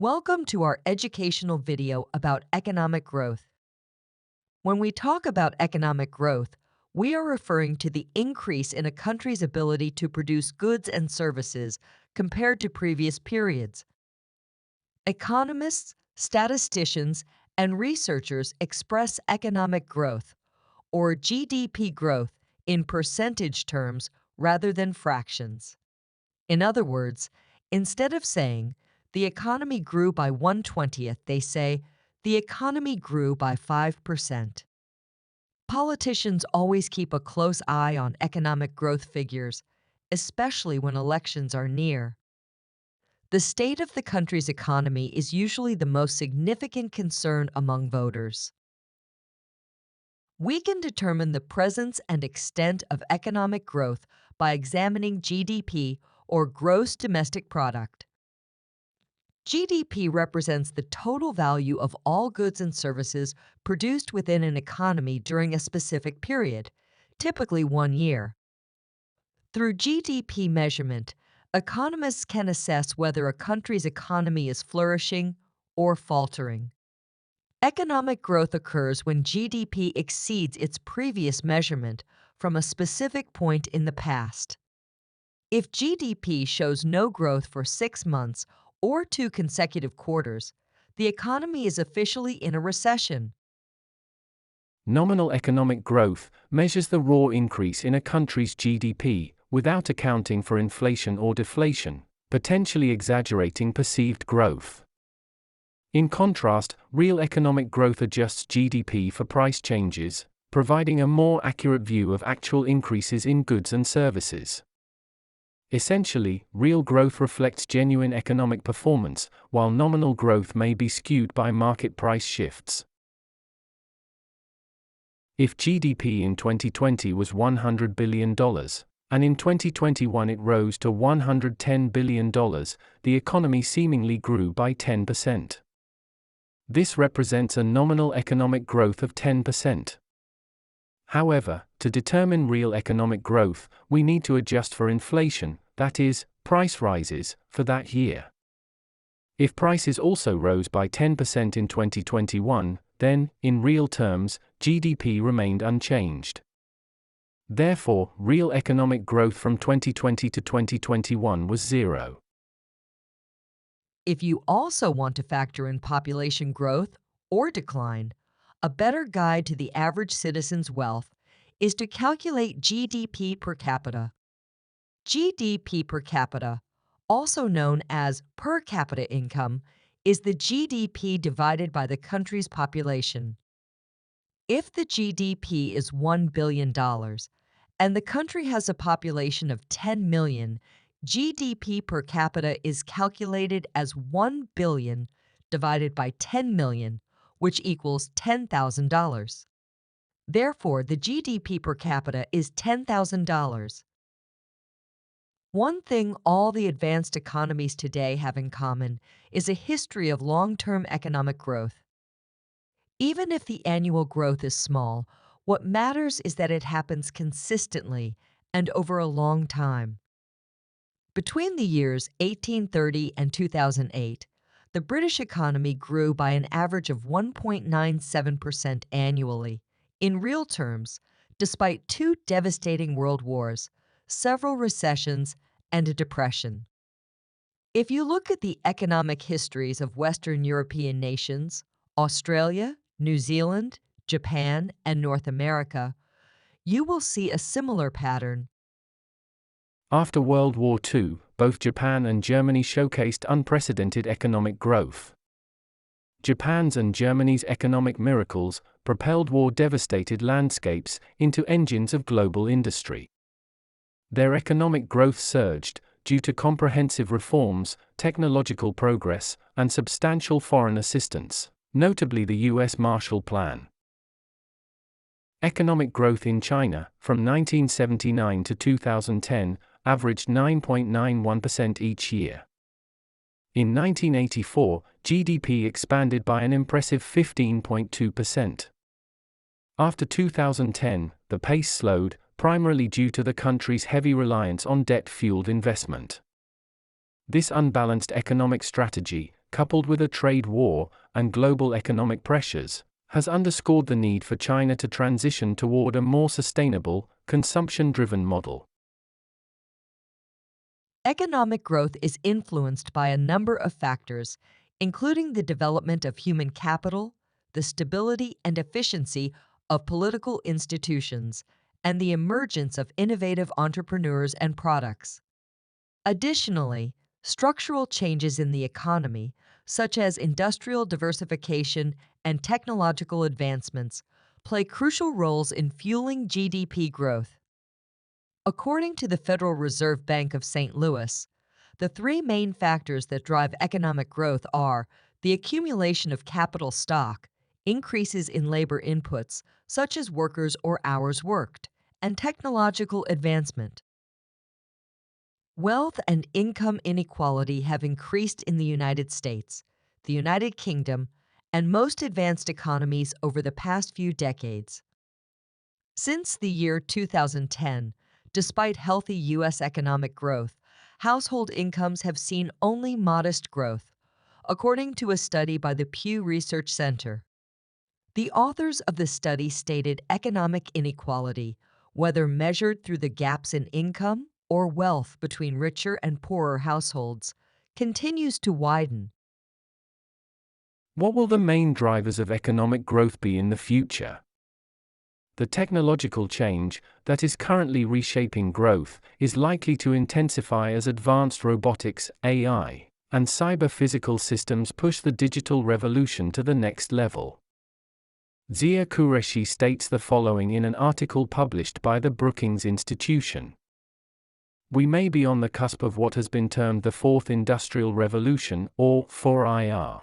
Welcome to our educational video about economic growth. When we talk about economic growth, we are referring to the increase in a country's ability to produce goods and services compared to previous periods. Economists, statisticians, and researchers express economic growth, or GDP growth, in percentage terms rather than fractions. In other words, instead of saying, the economy grew by 1/20th, they say, the economy grew by 5%. Politicians always keep a close eye on economic growth figures, especially when elections are near. The state of the country's economy is usually the most significant concern among voters. We can determine the presence and extent of economic growth by examining GDP, or gross domestic product. GDP represents the total value of all goods and services produced within an economy during a specific period, typically 1 year. Through GDP measurement, economists can assess whether a country's economy is flourishing or faltering. Economic growth occurs when GDP exceeds its previous measurement from a specific point in the past. If GDP shows no growth for 6 months or 2 consecutive quarters, the economy is officially in a recession. Nominal economic growth measures the raw increase in a country's GDP without accounting for inflation or deflation, potentially exaggerating perceived growth. In contrast, real economic growth adjusts GDP for price changes, providing a more accurate view of actual increases in goods and services. Essentially, real growth reflects genuine economic performance, while nominal growth may be skewed by market price shifts. If GDP in 2020 was $100 billion, and in 2021 it rose to $110 billion, the economy seemingly grew by 10%. This represents a nominal economic growth of 10%. However, to determine real economic growth, we need to adjust for inflation, that is, price rises, for that year. If prices also rose by 10% in 2021, then, in real terms, GDP remained unchanged. Therefore, real economic growth from 2020 to 2021 was zero. If you also want to factor in population growth or decline, a better guide to the average citizen's wealth is to calculate GDP per capita. GDP per capita, also known as per capita income, is the GDP divided by the country's population. If the GDP is $1 billion and the country has a population of 10 million, GDP per capita is calculated as 1 billion divided by 10 million, which equals $10,000. Therefore, the GDP per capita is $10,000. One thing all the advanced economies today have in common is a history of long-term economic growth. Even if the annual growth is small, what matters is that it happens consistently and over a long time. Between the years 1830 and 2008, the British economy grew by an average of 1.97% annually. In real terms, despite 2 devastating world wars, several recessions, and a depression. If you look at the economic histories of Western European nations, Australia, New Zealand, Japan, and North America, you will see a similar pattern. After World War II, both Japan and Germany showcased unprecedented economic growth. Japan's and Germany's economic miracles propelled war-devastated landscapes into engines of global industry. Their economic growth surged due to comprehensive reforms, technological progress, and substantial foreign assistance, notably the U.S. Marshall Plan. Economic growth in China, from 1979 to 2010, averaged 9.91% each year. In 1984, GDP expanded by an impressive 15.2%. After 2010, the pace slowed, primarily due to the country's heavy reliance on debt-fueled investment. This unbalanced economic strategy coupled with a trade war and global economic pressures, has underscored the need for China to transition toward a more sustainable, consumption-driven model. Economic growth is influenced by a number of factors, including the development of human capital, the stability and efficiency of political institutions, and the emergence of innovative entrepreneurs and products. Additionally, structural changes in the economy, such as industrial diversification and technological advancements, play crucial roles in fueling GDP growth. According to the Federal Reserve Bank of St. Louis, the three main factors that drive economic growth are the accumulation of capital stock, increases in labor inputs, such as workers or hours worked, and technological advancement. Wealth and income inequality have increased in the United States, the United Kingdom, and most advanced economies over the past few decades. Since the year 2010, despite healthy U.S. economic growth, household incomes have seen only modest growth, according to a study by the Pew Research Center. The authors of the study stated economic inequality, whether measured through the gaps in income or wealth between richer and poorer households, continues to widen. What will the main drivers of economic growth be in the future? The technological change that is currently reshaping growth is likely to intensify as advanced robotics, AI, and cyber-physical systems push the digital revolution to the next level. Zia Qureshi states the following in an article published by the Brookings Institution. We may be on the cusp of what has been termed the Fourth Industrial Revolution, or 4IR.